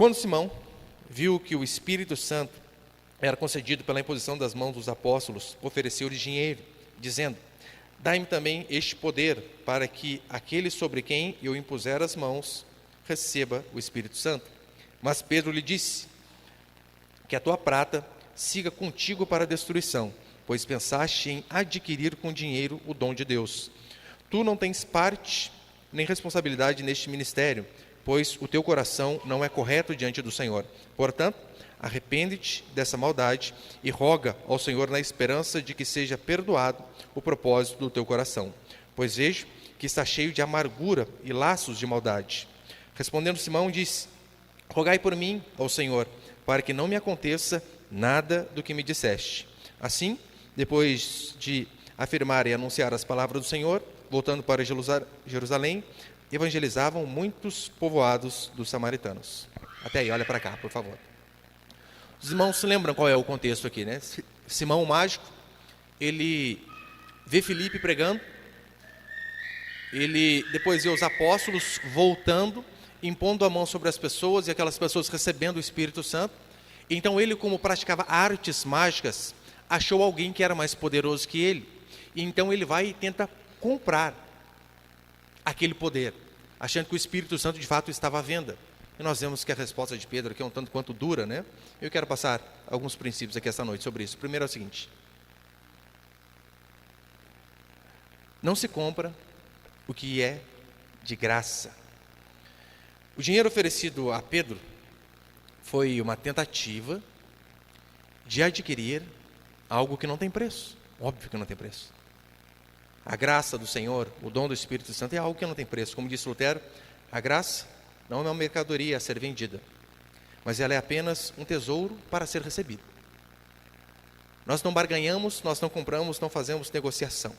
Quando Simão viu que o Espírito Santo era concedido pela imposição das mãos dos apóstolos, ofereceu-lhes dinheiro, dizendo: dai-me também este poder, para que aquele sobre quem eu impuser as mãos receba o Espírito Santo. Mas Pedro lhe disse: que a tua prata siga contigo para a destruição, pois pensaste em adquirir com dinheiro o dom de Deus. Tu não tens parte nem responsabilidade neste ministério, pois o teu coração não é correto diante do Senhor. Portanto, arrepende-te dessa maldade e roga ao Senhor na esperança de que seja perdoado o propósito do teu coração, pois vejo que está cheio de amargura e laços de maldade. Respondendo Simão, disse: rogai por mim ao Senhor, para que não me aconteça nada do que me disseste. Assim, depois de afirmar e anunciar as palavras do Senhor, voltando para Jerusalém, evangelizavam muitos povoados dos samaritanos. Até aí, olha para cá, por favor. Os irmãos se lembram qual é o contexto aqui, né? Simão, o mágico, ele vê Filipe pregando, ele depois vê os apóstolos voltando, impondo a mão sobre as pessoas e aquelas pessoas recebendo o Espírito Santo. Então ele, como praticava artes mágicas, achou alguém que era mais poderoso que ele. E então ele vai e tenta comprar aquele poder, achando que o Espírito Santo de fato estava à venda. E nós vemos que a resposta de Pedro aqui é um tanto quanto dura, né? Eu quero passar alguns princípios aqui esta noite sobre isso. O primeiro é o seguinte: não se compra o que é de graça. O dinheiro oferecido a Pedro foi uma tentativa de adquirir algo que não tem preço. Óbvio que não tem preço. A graça do Senhor, o dom do Espírito Santo é algo que não tem preço. Como disse Lutero, a graça não é uma mercadoria a ser vendida, mas ela é apenas um tesouro para ser recebido. Nós não barganhamos, nós não compramos, não fazemos negociação.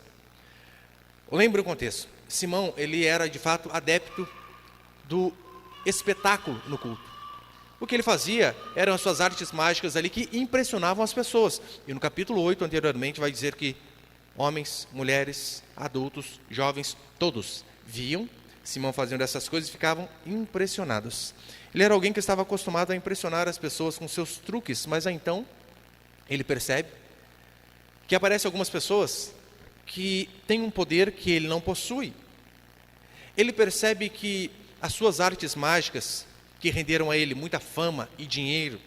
Lembre o contexto. Simão, ele era de fato adepto do espetáculo no culto. O que ele fazia eram as suas artes mágicas ali que impressionavam as pessoas. E no capítulo 8 anteriormente vai dizer que homens, mulheres, adultos, jovens, todos viam Simão fazendo essas coisas e ficavam impressionados. Ele era alguém que estava acostumado a impressionar as pessoas com seus truques, mas aí então ele percebe que aparecem algumas pessoas que têm um poder que ele não possui. Ele percebe que as suas artes mágicas, que renderam a ele muita fama e dinheiro,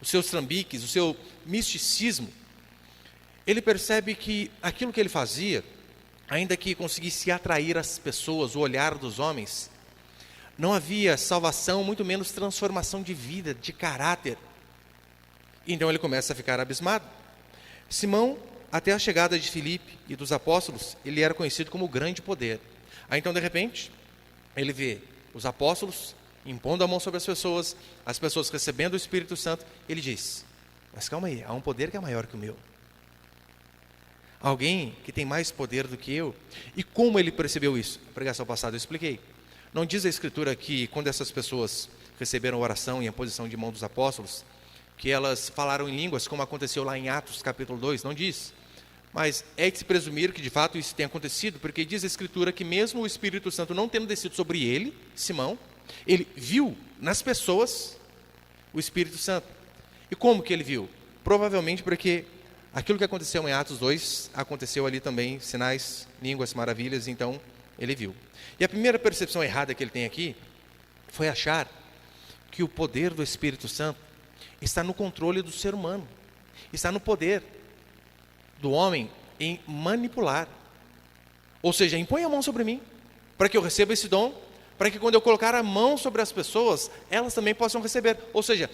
os seus trambiques, o seu misticismo, ele percebe que aquilo que ele fazia, ainda que conseguisse atrair as pessoas, o olhar dos homens, não havia salvação, muito menos transformação de vida, de caráter. Então ele começa a ficar abismado. Simão, até a chegada de Filipe e dos apóstolos, ele era conhecido como o grande poder. Aí então, de repente, ele vê os apóstolos impondo a mão sobre as pessoas recebendo o Espírito Santo. Ele diz: mas calma aí, há um poder que é maior que o meu. Alguém que tem mais poder do que eu. E como ele percebeu isso? Na pregação passada eu expliquei. Não diz a Escritura que quando essas pessoas receberam a oração e a posição de mão dos apóstolos, que elas falaram em línguas, como aconteceu lá em Atos capítulo 2, não diz. Mas é de se presumir que de fato isso tenha acontecido, porque diz a Escritura que mesmo o Espírito Santo não tendo descido sobre ele, Simão, ele viu nas pessoas o Espírito Santo. E como que ele viu? Provavelmente porque aquilo que aconteceu em Atos 2, aconteceu ali também, sinais, línguas, maravilhas, então ele viu. E a primeira percepção errada que ele tem aqui foi achar que o poder do Espírito Santo está no controle do ser humano, está no poder do homem em manipular. Ou seja, impõe a mão sobre mim, para que eu receba esse dom, para que quando eu colocar a mão sobre as pessoas, elas também possam receber. Ou seja,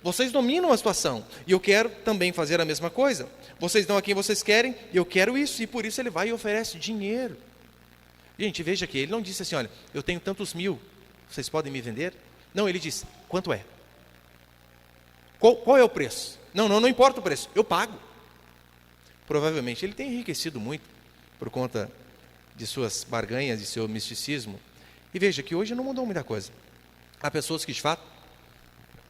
vocês dominam a situação, e eu quero também fazer a mesma coisa. Vocês dão a quem vocês querem, e eu quero isso, e por isso ele vai e oferece dinheiro. Gente, veja aqui, ele não disse assim: olha, eu tenho tantos mil, vocês podem me vender? Não, ele diz: quanto é? Qual é o preço? Não importa o preço, eu pago. Provavelmente ele tem enriquecido muito por conta de suas barganhas, de seu misticismo. E veja que hoje não mudou muita coisa. Há pessoas que de fato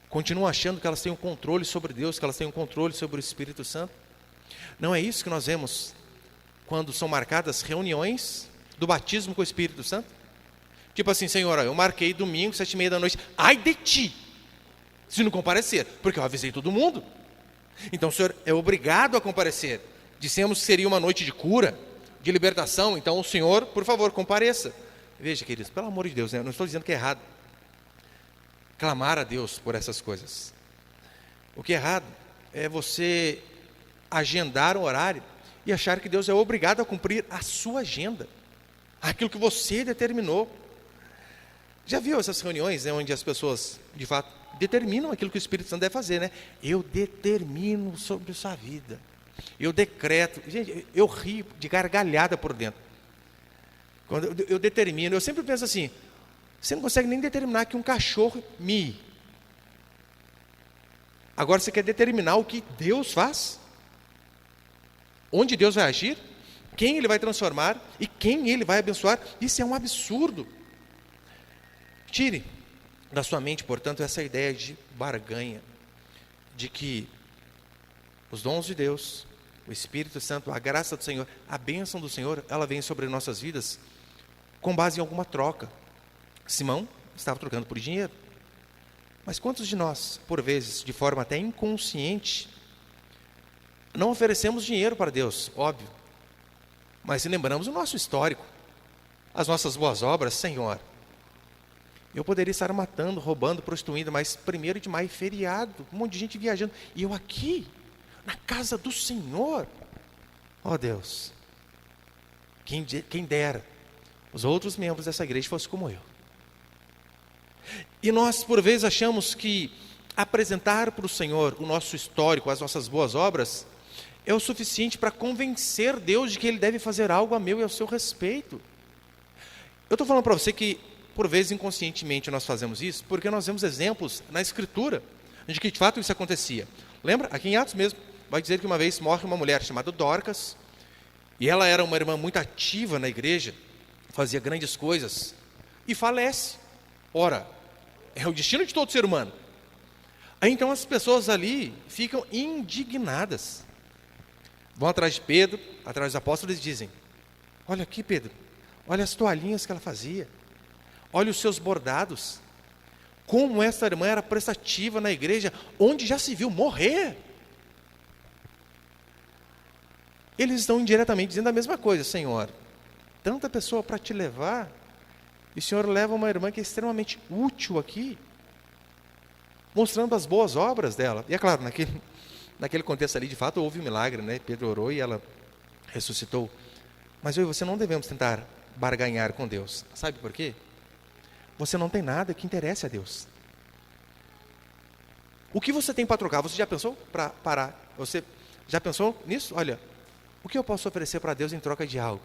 continuam achando que elas têm um controle sobre Deus, que elas têm um controle sobre o Espírito Santo. Não é isso que nós vemos quando são marcadas reuniões do batismo com o Espírito Santo? Tipo assim: Senhor, eu marquei domingo, 7h30 da noite. Ai de ti, se não comparecer, porque eu avisei todo mundo. Então o senhor é obrigado a comparecer. Dissemos que seria uma noite de cura, de libertação, então o senhor, por favor, compareça. Veja, queridos, pelo amor de Deus, né? Eu não estou dizendo que é errado clamar a Deus por essas coisas. O que é errado é você agendar um horário e achar que Deus é obrigado a cumprir a sua agenda, aquilo que você determinou. Já viu essas reuniões, né, onde as pessoas, de fato, determinam aquilo que o Espírito Santo deve fazer, né? Eu determino sobre a sua vida, eu decreto. Gente, eu rio de gargalhada por dentro quando eu determino. Eu sempre penso assim: você não consegue nem determinar que um cachorro mie. Agora você quer determinar o que Deus faz? Onde Deus vai agir? Quem Ele vai transformar? E quem Ele vai abençoar? Isso é um absurdo. Tire da sua mente, portanto, essa ideia de barganha, de que os dons de Deus, o Espírito Santo, a graça do Senhor, a bênção do Senhor, ela vem sobre nossas vidas com base em alguma troca. Simão estava trocando por dinheiro. Mas quantos de nós, por vezes, de forma até inconsciente, não oferecemos dinheiro para Deus, óbvio, mas lembramos o nosso histórico, as nossas boas obras? Senhor, eu poderia estar matando, roubando, prostituindo, mas 1º de maio, feriado, um monte de gente viajando, e eu aqui, na casa do Senhor. Ó Deus, quem dera os outros membros dessa igreja fossem como eu. E nós, por vezes, achamos que apresentar para o Senhor o nosso histórico, as nossas boas obras, é o suficiente para convencer Deus de que Ele deve fazer algo a meu e ao seu respeito. Eu estou falando para você que, por vezes, inconscientemente nós fazemos isso, porque nós vemos exemplos na Escritura, de que de fato isso acontecia. Lembra? Aqui em Atos mesmo, vai dizer que uma vez morre uma mulher chamada Dorcas, e ela era uma irmã muito ativa na igreja, fazia grandes coisas, e falece. Ora, é o destino de todo ser humano. Aí então as pessoas ali ficam indignadas. Vão atrás de Pedro, atrás dos apóstolos, e dizem: olha aqui, Pedro, olha as toalhinhas que ela fazia, olha os seus bordados, como essa irmã era prestativa na igreja, onde já se viu morrer. Eles estão indiretamente dizendo a mesma coisa: Senhor, tanta pessoa para te levar, e o Senhor leva uma irmã que é extremamente útil aqui, mostrando as boas obras dela. E é claro, naquele contexto ali, de fato, houve um milagre, né? Pedro orou e ela ressuscitou. Mas eu e você não devemos tentar barganhar com Deus. Sabe por quê? Você não tem nada que interesse a Deus. O que você tem para trocar? Você já pensou para parar? Você já pensou nisso? Olha, o que eu posso oferecer para Deus em troca de algo?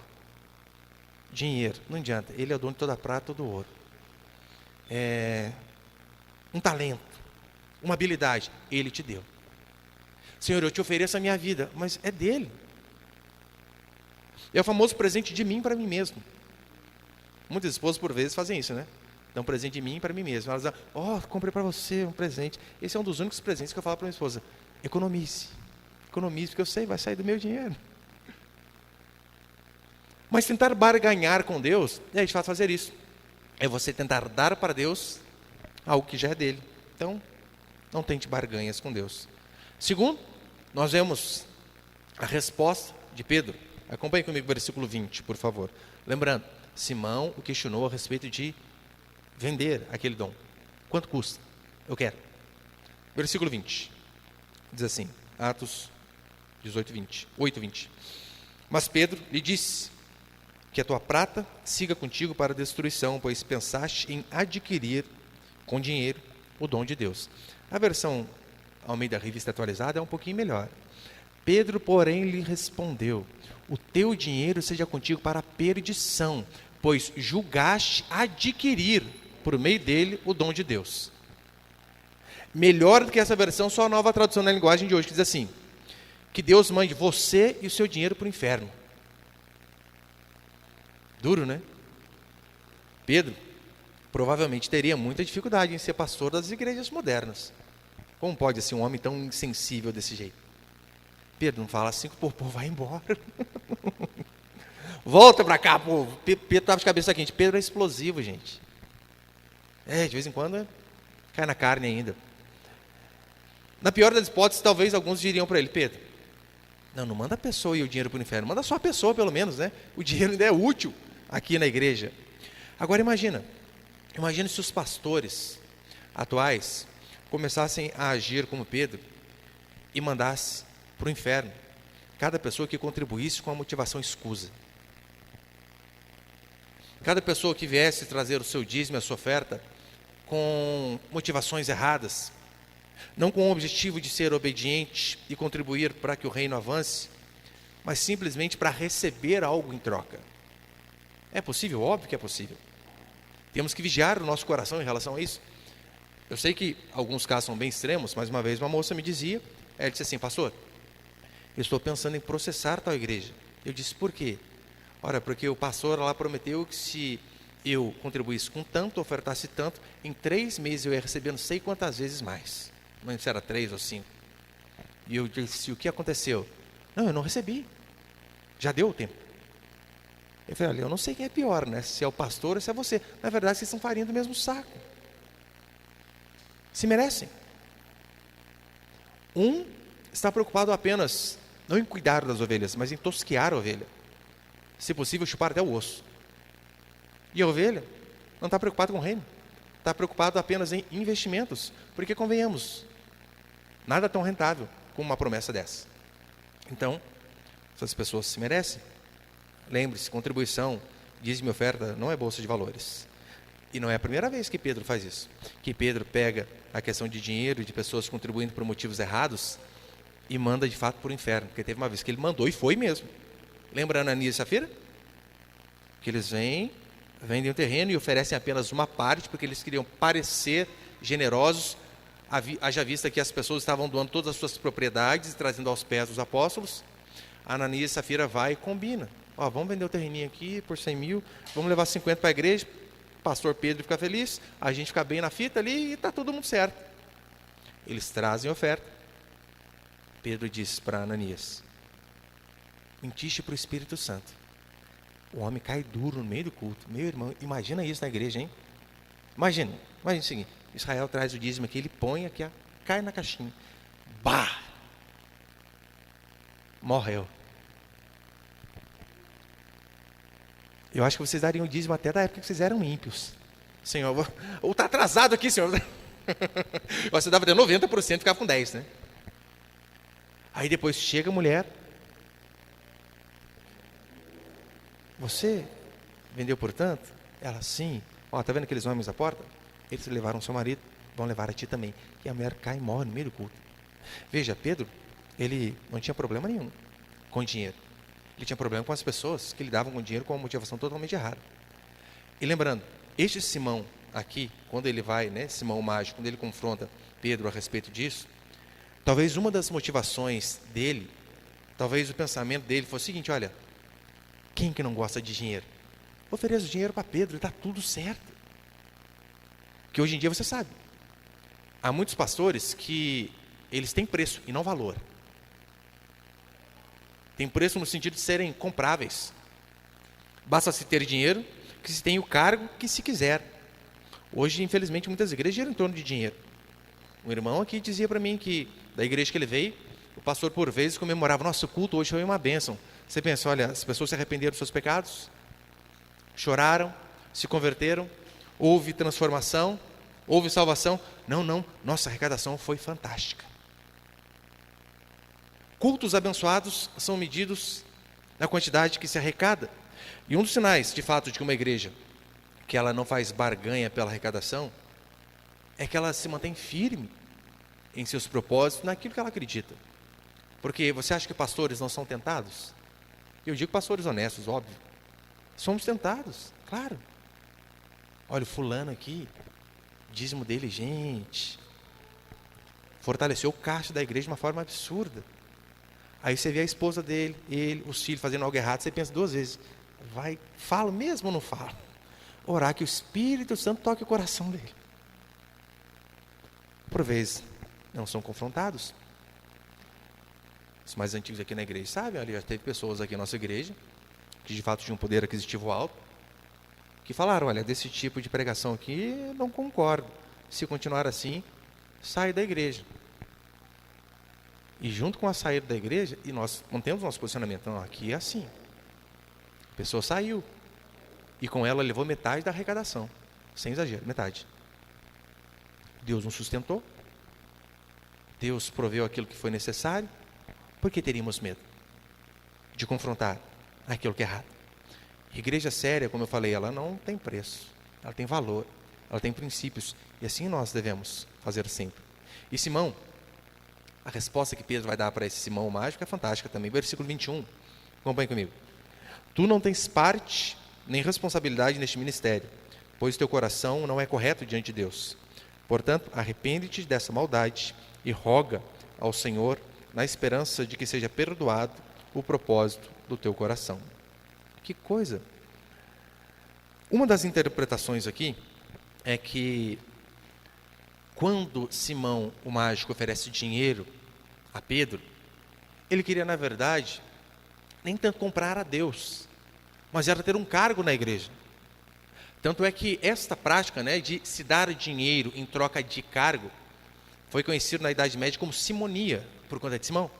Dinheiro, não adianta. Ele é o dono de toda a prata, todo o ouro. Um talento, uma habilidade, Ele te deu. Senhor, eu te ofereço a minha vida, mas é dele. É o famoso presente de mim para mim mesmo. Muitas esposas, por vezes, fazem isso, né? Dão um presente de mim para mim mesmo. Elas dão: comprei para você um presente. Esse é um dos únicos presentes que eu falo para minha esposa: economize, porque eu sei, vai sair do meu dinheiro. Mas tentar barganhar com Deus é, de fato, fazer isso. É você tentar dar para Deus algo que já é dele. Então, não tente barganhas com Deus. Segundo, nós vemos a resposta de Pedro. Acompanhe comigo o versículo 20, por favor. Lembrando, Simão o questionou a respeito de vender aquele dom. Quanto custa? Eu quero. Versículo 20. Diz assim, Atos 8:20. Mas Pedro lhe disse: que a tua prata siga contigo para a destruição, pois pensaste em adquirir com dinheiro o dom de Deus. A versão Almeida Revista Atualizada é um pouquinho melhor. Pedro, porém, lhe respondeu: o teu dinheiro seja contigo para a perdição, pois julgaste adquirir por meio dele o dom de Deus. Melhor do que essa versão, só a Nova Tradução na linguagem de hoje, que diz assim: que Deus mande você e o seu dinheiro para o inferno. Duro, né? Pedro provavelmente teria muita dificuldade em ser pastor das igrejas modernas. Como pode ser um homem tão insensível desse jeito? Pedro, não fala assim que o povo vai embora. Volta para cá, povo. Pedro estava de cabeça quente. Pedro é explosivo, gente. De vez em quando cai na carne ainda. Na pior das hipóteses, talvez alguns diriam para ele: Pedro, não manda a pessoa e o dinheiro para o inferno, manda só a pessoa pelo menos, né? O dinheiro ainda é útil aqui na igreja. Agora imagina se os pastores atuais começassem a agir como Pedro e mandasse para o inferno cada pessoa que contribuísse com a motivação escusa. Cada pessoa que viesse trazer o seu dízimo e a sua oferta com motivações erradas, não com o objetivo de ser obediente e contribuir para que o reino avance, mas simplesmente para receber algo em troca. É possível? Óbvio que é possível. Temos que vigiar o nosso coração em relação a isso. Eu sei que alguns casos são bem extremos, mas uma vez uma moça me dizia, ela disse assim: pastor, eu estou pensando em processar tal igreja. Eu disse: por quê? Ora, porque o pastor lá prometeu que se eu contribuísse com tanto, ofertasse tanto, em 3 meses eu ia receber não sei quantas vezes mais. Não sei se era 3 ou 5. E eu disse: o que aconteceu? Não, eu não recebi. Já deu o tempo. Eu falei: olha, eu não sei quem é pior, né? Se é o pastor ou se é você. Na verdade, vocês são farinha do mesmo saco. Se merecem. Um está preocupado apenas, não em cuidar das ovelhas, mas em tosquear a ovelha. Se possível, chupar até o osso. E a ovelha não está preocupada com o reino. Está preocupado apenas em investimentos. Porque, convenhamos, nada tão rentável como uma promessa dessa. Então, essas pessoas se merecem. Lembre-se, contribuição, dízimo e oferta não é bolsa de valores. E não é a primeira vez que Pedro faz isso. Que Pedro pega a questão de dinheiro e de pessoas contribuindo por motivos errados e manda de fato para o inferno. Porque teve uma vez que ele mandou e foi mesmo. Lembra Ananias e Safira? Que eles vendem o terreno e oferecem apenas uma parte, porque eles queriam parecer generosos, haja vista que as pessoas estavam doando todas as suas propriedades e trazendo aos pés dos apóstolos. Ananias e Safira vai e combina: vamos vender o terreninho aqui por 100 mil, vamos levar 50 para a igreja, pastor Pedro fica feliz, a gente fica bem na fita ali e está todo mundo certo. Eles trazem oferta. Pedro diz para Ananias: mentiste para o Espírito Santo. O homem cai duro no meio do culto. Meu irmão, imagina isso na igreja, hein? Imagina o seguinte: Israel traz o dízimo aqui, ele põe aqui, cai na caixinha. Bah! Morreu. Eu acho que vocês dariam o dízimo até da época que vocês eram ímpios. Senhor, ou está atrasado aqui, senhor. Você dava de 90%, ficava com 10%, né? Aí depois chega a mulher: você vendeu por tanto? Ela: sim. Está vendo aqueles homens à porta? Eles levaram seu marido, vão levar a ti também. E a mulher cai e morre no meio do culto. Veja, Pedro, ele não tinha problema nenhum com dinheiro. Ele tinha problema com as pessoas que lidavam com dinheiro com uma motivação totalmente errada. E lembrando, este Simão aqui, quando ele vai, Simão o mágico, quando ele confronta Pedro a respeito disso, talvez uma das motivações dele, talvez o pensamento dele fosse o seguinte: olha, quem que não gosta de dinheiro? Ofereça o dinheiro para Pedro e está tudo certo. Que hoje em dia você sabe, há muitos pastores que eles têm preço e não valor. Tem preço no sentido de serem compráveis. Basta se ter dinheiro, que se tem o cargo que se quiser. Hoje, infelizmente, muitas igrejas giram em torno de dinheiro. Um irmão aqui dizia para mim que, da igreja que ele veio, o pastor por vezes comemorava: nosso culto hoje foi uma bênção. Você pensa: olha, as pessoas se arrependeram dos seus pecados, choraram, se converteram, houve transformação, houve salvação. Não, nossa arrecadação foi fantástica. Cultos abençoados são medidos na quantidade que se arrecada. E um dos sinais, de fato, de que uma igreja que ela não faz barganha pela arrecadação é que ela se mantém firme em seus propósitos, naquilo que ela acredita. Porque você acha que pastores não são tentados? Eu digo pastores honestos, óbvio. Somos tentados, claro. Olha, o fulano aqui, o dízimo dele, gente, fortaleceu o caixa da igreja de uma forma absurda. Aí você vê a esposa dele, ele, os filhos fazendo algo errado, você pensa 2 vezes: falo mesmo ou não falo? Orar que o Espírito Santo toque o coração dele. Por vezes, não são confrontados. Os mais antigos aqui na igreja sabem, já teve pessoas aqui na nossa igreja, que de fato tinham um poder aquisitivo alto, que falaram: olha, desse tipo de pregação aqui, não concordo. Se continuar assim, sai da igreja. E junto com a saída da igreja, e nós mantemos nosso posicionamento. Não, aqui é assim. A pessoa saiu. E com ela levou metade da arrecadação. Sem exagero, metade. Deus nos sustentou. Deus proveu aquilo que foi necessário. Por que teríamos medo de confrontar aquilo que é errado? Igreja séria, como eu falei, ela não tem preço. Ela tem valor. Ela tem princípios. E assim nós devemos fazer sempre. E Simão, a resposta que Pedro vai dar para esse Simão mágico é fantástica também. Versículo 21. Acompanhe comigo. Tu não tens parte nem responsabilidade neste ministério, pois teu coração não é correto diante de Deus. Portanto, arrepende-te dessa maldade e roga ao Senhor na esperança de que seja perdoado o propósito do teu coração. Que coisa! Uma das interpretações aqui é que quando Simão, o mágico, oferece dinheiro a Pedro, ele queria, na verdade, nem tanto comprar a Deus, mas era ter um cargo na igreja. Tanto é que esta prática, de se dar dinheiro em troca de cargo, foi conhecido na Idade Média como simonia, por conta de Simão.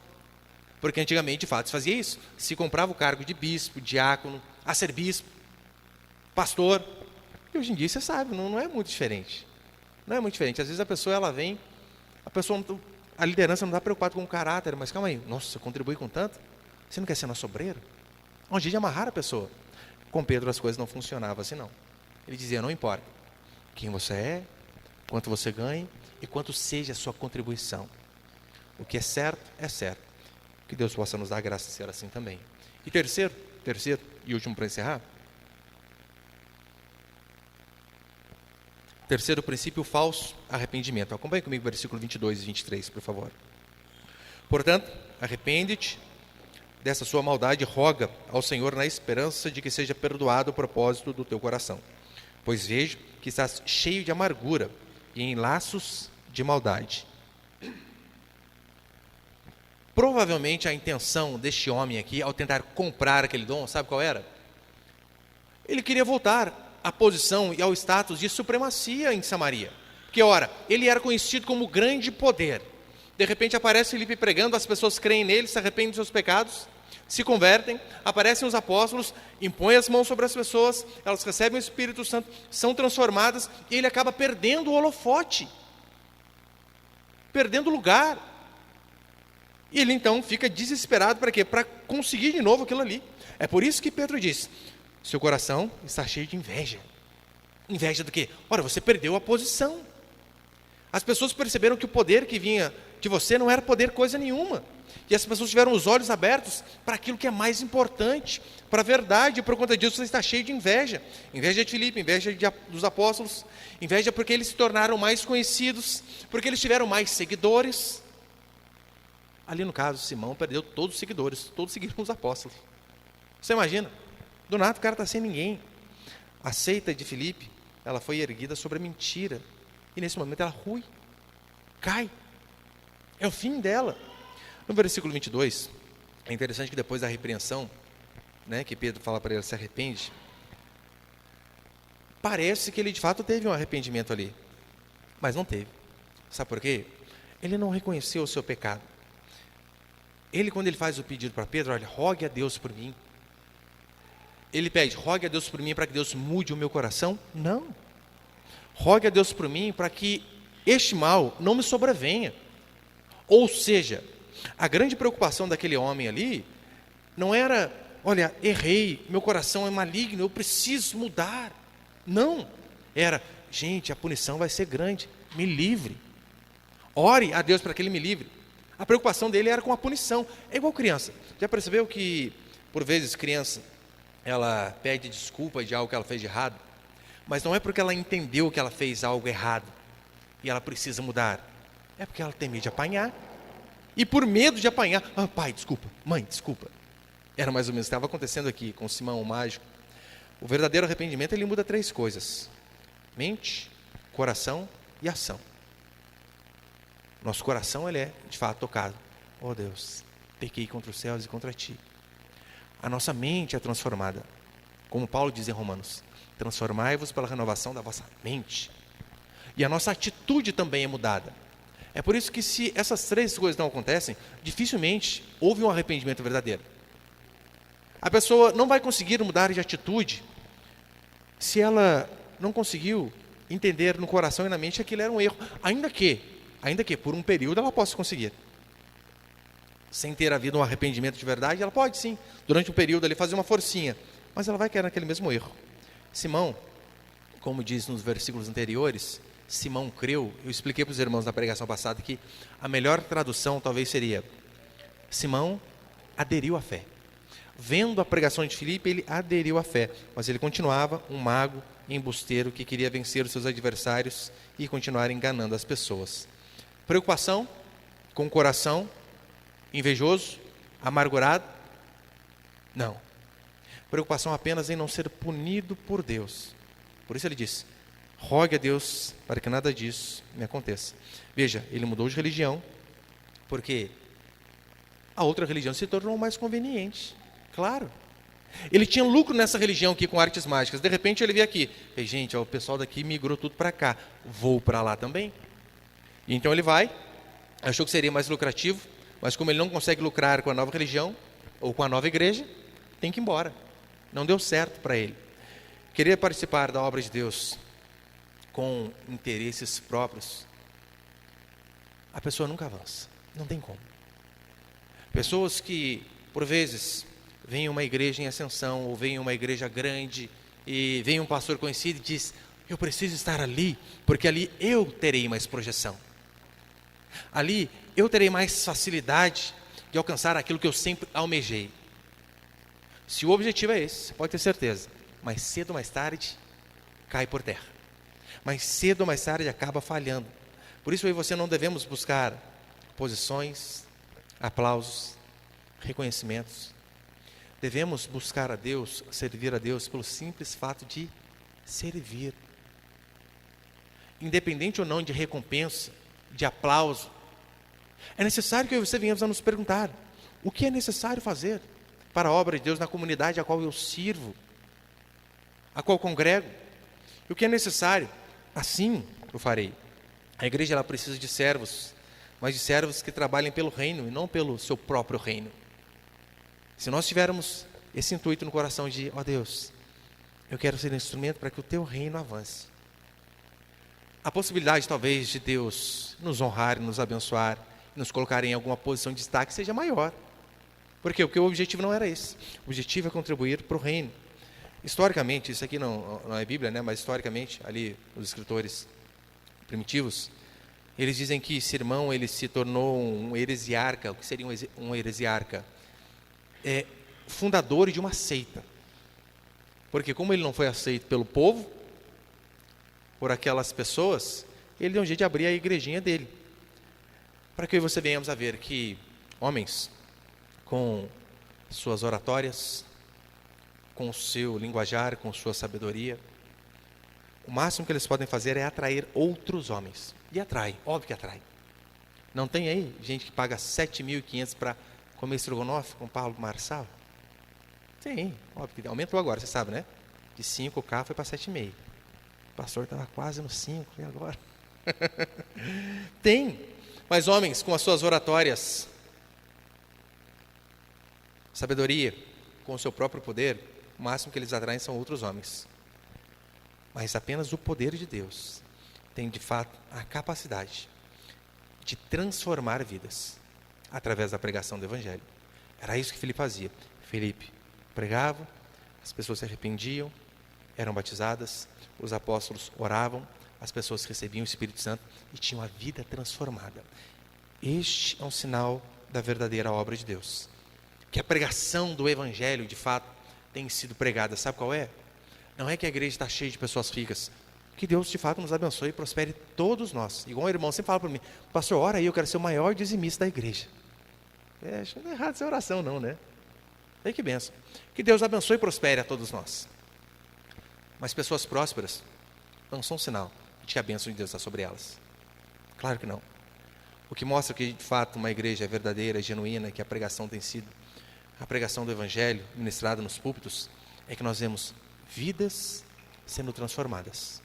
Porque antigamente, de fato, se fazia isso. Se comprava o cargo de bispo, diácono, arcebispo, pastor. E hoje em dia, você sabe, não é muito diferente. Não é muito diferente. Às vezes a pessoa, ela vem, a liderança não está preocupada com o caráter, mas calma aí, nossa, você contribui com tanto? Você não quer ser nosso obreiro? Um jeito de amarrar a pessoa. Com Pedro as coisas não funcionavam assim, não. Ele dizia, não importa quem você é, quanto você ganha e quanto seja a sua contribuição. O que é certo, é certo. Que Deus possa nos dar a graça de ser assim também. E terceiro e último para encerrar. Terceiro princípio, o falso arrependimento. Acompanhe comigo o versículo 22 e 23, por favor. Portanto, arrepende-te dessa sua maldade, roga ao Senhor na esperança de que seja perdoado o propósito do teu coração. Pois vejo que estás cheio de amargura e em laços de maldade. Provavelmente a intenção deste homem aqui, ao tentar comprar aquele dom, sabe qual era? Ele queria voltar à posição e ao status de supremacia em Samaria. Porque, ora, ele era conhecido como grande poder. De repente aparece Filipe pregando, as pessoas creem nele, se arrependem dos seus pecados, se convertem, aparecem os apóstolos, impõem as mãos sobre as pessoas, elas recebem o Espírito Santo, são transformadas, e ele acaba perdendo o holofote, perdendo o lugar. E ele então fica desesperado para quê? Para conseguir de novo aquilo ali. É por isso que Pedro diz, seu coração está cheio de inveja. Inveja do quê? Ora, você perdeu a posição. As pessoas perceberam que o poder que vinha de você não era poder coisa nenhuma. E as pessoas tiveram os olhos abertos para aquilo que é mais importante, para a verdade, e por conta disso você está cheio de inveja. Inveja de Filipe, dos apóstolos, inveja porque eles se tornaram mais conhecidos, porque eles tiveram mais seguidores. Ali no caso, Simão perdeu todos os seguidores, todos seguiram os apóstolos. Você imagina? Do nada o cara está sem ninguém. A seita de Filipe, ela foi erguida sobre a mentira. E nesse momento ela rui, cai. É o fim dela. No versículo 22, é interessante que depois da repreensão, que Pedro fala para ele, se arrepende, parece que ele de fato teve um arrependimento ali, mas não teve. Sabe por quê? Ele não reconheceu o seu pecado. Ele, quando ele faz o pedido para Pedro, olha, rogue a Deus por mim. Ele pede, rogue a Deus por mim para que Deus mude o meu coração? Não. Rogue a Deus por mim para que este mal não me sobrevenha. Ou seja, a grande preocupação daquele homem ali não era, olha, errei, meu coração é maligno, eu preciso mudar. Não, era, gente, a punição vai ser grande, me livre. Ore a Deus para que Ele me livre. A preocupação dele era com a punição. É igual criança. Já percebeu que, por vezes, criança, ela pede desculpa de algo que ela fez de errado, mas não é porque ela entendeu que ela fez algo errado e ela precisa mudar. É porque ela tem medo de apanhar. E por medo de apanhar, pai, desculpa, mãe, desculpa. Era mais ou menos o que estava acontecendo aqui com Simão, o mágico. O verdadeiro arrependimento, ele muda 3 coisas: mente, coração e ação. Nosso coração, ele é, de fato, tocado. Oh Deus, pequei contra os céus e contra ti. A nossa mente é transformada. Como Paulo diz em Romanos, transformai-vos pela renovação da vossa mente. E a nossa atitude também é mudada. É por isso que se essas três coisas não acontecem, dificilmente houve um arrependimento verdadeiro. A pessoa não vai conseguir mudar de atitude se ela não conseguiu entender no coração e na mente que aquilo era um erro, ainda que por um período ela possa conseguir. Sem ter havido um arrependimento de verdade, ela pode sim, durante um período ali, fazer uma forcinha, mas ela vai cair naquele mesmo erro. Simão, como diz nos versículos anteriores, Simão creu. Eu expliquei para os irmãos na pregação passada que a melhor tradução talvez seria: Simão aderiu à fé. Vendo a pregação de Filipe, ele aderiu à fé, mas ele continuava um mago embusteiro que queria vencer os seus adversários e continuar enganando as pessoas. Preocupação com o coração invejoso, amargurado? Não. Preocupação apenas em não ser punido por Deus. Por isso ele diz: rogue a Deus para que nada disso me aconteça. Veja, ele mudou de religião porque a outra religião se tornou mais conveniente. Claro. Ele tinha lucro nessa religião aqui com artes mágicas. De repente ele veio aqui. E, gente, o pessoal daqui migrou tudo para cá. Vou para lá também. E então ele vai. Achou que seria mais lucrativo. Mas como ele não consegue lucrar com a nova religião ou com a nova igreja, tem que ir embora. Não deu certo para ele. Querer participar da obra de Deus com interesses próprios, a pessoa nunca avança. Não tem como. Pessoas que, por vezes, vêm uma igreja em ascensão, ou vêm uma igreja grande, e vem um pastor conhecido e diz: eu preciso estar ali, porque ali eu terei mais projeção. Ali eu terei mais facilidade de alcançar aquilo que eu sempre almejei. Se o objetivo é esse, você pode ter certeza, mais cedo ou mais tarde, cai por terra. Mais cedo ou mais tarde acaba falhando. Por isso eu e você não devemos buscar posições, aplausos, reconhecimentos. Devemos buscar a Deus, servir a Deus pelo simples fato de servir. Independente ou não de recompensa, de aplauso, é necessário que eu e você venhamos a nos perguntar: o que é necessário fazer para a obra de Deus na comunidade a qual eu sirvo, a qual congrego? E o que é necessário? Assim eu farei. A igreja ela precisa de servos, mas de servos que trabalhem pelo reino e não pelo seu próprio reino. Se nós tivermos esse intuito no coração de: ó Deus, eu quero ser instrumento para que o teu reino avance, a possibilidade talvez de Deus nos honrar, nos abençoar, nos colocar em alguma posição de destaque seja maior. Por quê? Porque o objetivo não era esse. O objetivo é contribuir para o reino. Historicamente, isso aqui não é Bíblia, né? Mas historicamente, ali os escritores primitivos, eles dizem que Simão ele se tornou um heresiarca. O que seria um heresiarca? Fundador de uma seita. Porque como ele não foi aceito pelo povo, por aquelas pessoas, ele deu um jeito de abrir a igrejinha dele. Para que você venhamos a ver que homens com suas oratórias, com o seu linguajar, com sua sabedoria, o máximo que eles podem fazer é atrair outros homens. E atrai, óbvio que atrai. Não tem aí gente que paga 7.500 para comer estrogonofe com Paulo Marçal? Tem, óbvio que aumentou agora, você sabe, né? De 5K foi para 7,5. O pastor estava quase no 5, e agora? Tem, mas homens com as suas oratórias, sabedoria, com o seu próprio poder, o máximo que eles atraem são outros homens. Mas apenas o poder de Deus tem de fato a capacidade de transformar vidas através da pregação do Evangelho. Era isso que Filipe fazia. Filipe pregava, as pessoas se arrependiam, eram batizadas, os apóstolos oravam, as pessoas recebiam o Espírito Santo e tinham a vida transformada. Este é um sinal da verdadeira obra de Deus. Que a pregação do Evangelho, de fato, tem sido pregada. Sabe qual é? Não é que a igreja está cheia de pessoas ricas. Que Deus, de fato, nos abençoe e prospere todos nós. Igual o irmão sempre fala para mim: pastor, ora aí, eu quero ser o maior dizimista da igreja. Acho que não é errado essa oração não, né? Aí que benção. Que Deus abençoe e prospere a todos nós. Mas pessoas prósperas não são sinal de que a bênção de Deus está sobre elas. Claro que não. O que mostra que, de fato, uma igreja é verdadeira, genuína, que a pregação tem sido a pregação do Evangelho ministrada nos púlpitos, é que nós vemos vidas sendo transformadas.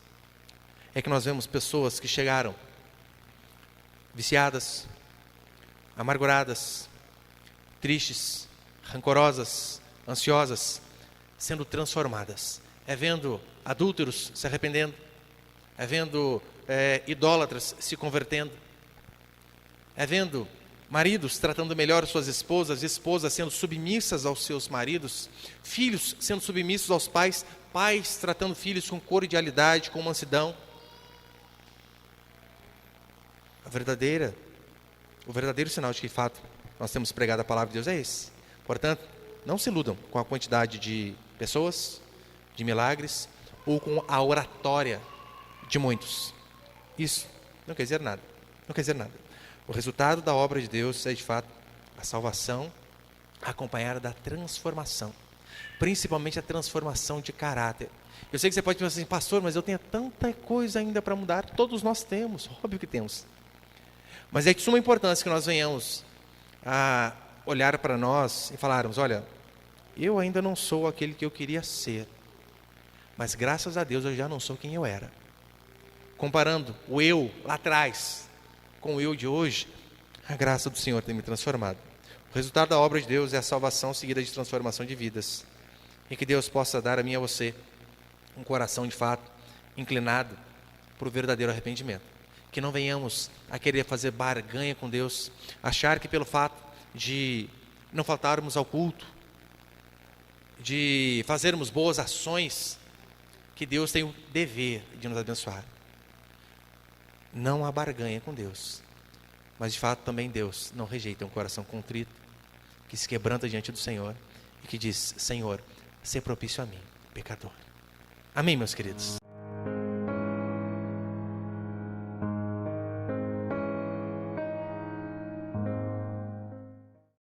É que nós vemos pessoas que chegaram viciadas, amarguradas, tristes, rancorosas, ansiosas, sendo transformadas. É vendo adúlteros se arrependendo, é vendo idólatras se convertendo, é vendo maridos tratando melhor suas esposas, esposas sendo submissas aos seus maridos, filhos sendo submissos aos pais, pais tratando filhos com cordialidade, com mansidão. O verdadeiro sinal de que, de fato, nós temos pregado a palavra de Deus é esse. Portanto, não se iludam com a quantidade de pessoas, de milagres, ou com a oratória de muitos. Isso não quer dizer nada. Não quer dizer nada. O resultado da obra de Deus é, de fato, a salvação acompanhada da transformação. Principalmente a transformação de caráter. Eu sei que você pode pensar assim, pastor, mas eu tenho tanta coisa ainda para mudar. Todos nós temos, óbvio que temos. Mas é de suma importância que nós venhamos a olhar para nós e falarmos, olha, eu ainda não sou aquele que eu queria ser, mas graças a Deus eu já não sou quem eu era. Comparando o eu lá atrás com o eu de hoje, a graça do Senhor tem me transformado. O resultado da obra de Deus é a salvação seguida de transformação de vidas. E que Deus possa dar a mim e a você um coração de fato inclinado para o verdadeiro arrependimento. Que não venhamos a querer fazer barganha com Deus, achar que pelo fato de não faltarmos ao culto, de fazermos boas ações, que Deus tem o dever de nos abençoar. Não há barganha com Deus, mas de fato também Deus não rejeita um coração contrito, que se quebranta diante do Senhor e que diz, Senhor, sê propício a mim, pecador. Amém, meus queridos?